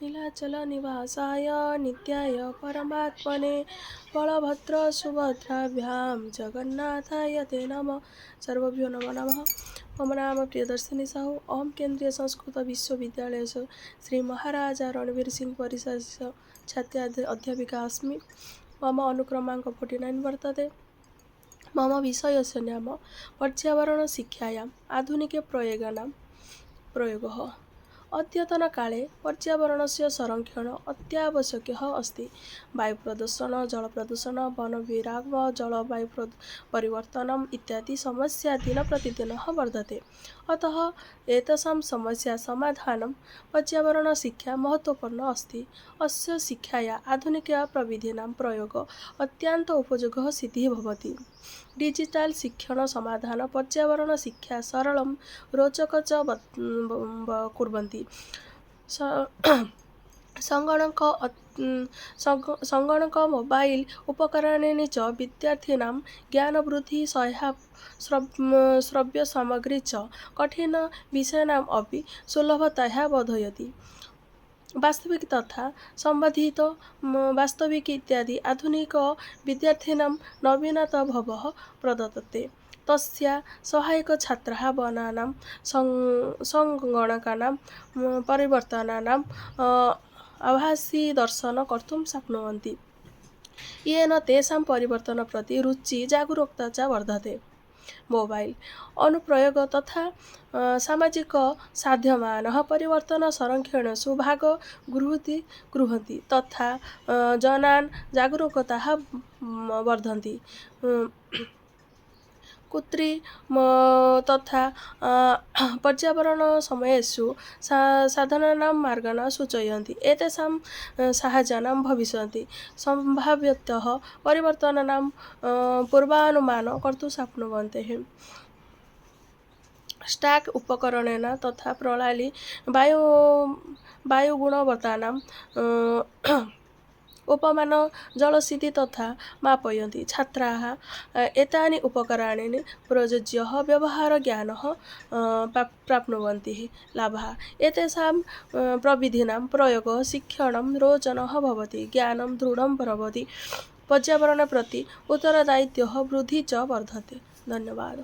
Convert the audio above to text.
नीलाचलनिवासाय नित्याय परमात्मने बलभद्रसुभद्राभ्यां जगन्नाथाय ते नमः। सर्वभ्यो नमो नमः। मम नाम प्रियदर्शिनी साहू। अहं केन्द्रीय संस्कृत विश्वविद्यालयस्य श्री महाराजा रणवीर सिंह परिसरस्य छात्रा अध्यापिका अस्मि। मम अनुक्रमाङ्क 49 वर्तते। मम विषयस्य नाम पर्यावरणशिक्षायाम् आधुनिके प्रयोगः। अद्यतनकाले पर्यावरणस्य संरक्षणम् अत्यावश्यकः अस्ति। वायुप्रदूषणं, जलप्रदूषणं, वनविरामः, जलवायु परिवर्तनम् इत्यादि समस्या दिनप्रतिदिनं वर्धते। अतः एतासां समस्या समाधानं पर्यावरणशिक्षा महत्त्वपूर्णा अस्ति। अस्य शिक्षाया आधुनिकप्रविधीनां प्रयोगः अत्यन्त उपयोगः सिद्धिः भवति। डिजिटल शिक्षण समाधान पर्यावरणशिक्षा सरलं रोचक च कुर्वन्ति। सङ्गणक मोबाइल उपकरणानि च विद्यार्थिनां ज्ञानवृद्धिः श्रव्यसामग्री च कठिनविषयाणाम् अपि सुलभतया बोधयति। वास्तविक तथा संबंधित वास्तविक इत्यादि आधुनिक विद्यार्थिनां नवीनताभावः प्रदत्ते। तस्य सहायक छात्राः वनानां सङ्गणकानां परिवर्तनानाम् आभासी दर्शनं कर्तुं शक्नुवन्ति, येन तेषां परिवर्तनं प्रति रुचिः जागरूकता च वर्धते। मोबाइल अनुप्रयोग तथा सामाजिक साध्यमानः परिवर्तनसंरक्षणेषु भागं गृह्णन्ति तथा जनान् जागरूकताः वर्धन्ति। कृत्रिम तथा पर्यावरणसमस्यासु साधनानां मार्गान् सूचयन्ति। एतेषां साहाय्यानां भविष्यति सम्भाव्यतः परिवर्तनानां पूर्वानुमानं कर्तुं शक्नुवन्तः। स्टाक उपकरणेन तथा प्रणाली वायुगुणवत्तानां उपमान जलस्थितिः तथा मापयन्ति। छात्राः एतानि उपकरणानि प्रयुज्य व्यवहारज्ञानं प्राप्नुवन्ति। लाभः एतेषां प्रविधीनां प्रयोगः शिक्षणं रोचनं भवति, ज्ञानं दृढं भवति, पर्यावरणं प्रति उत्तरदायित्वः वृद्धिः च वर्धते। धन्यवादः।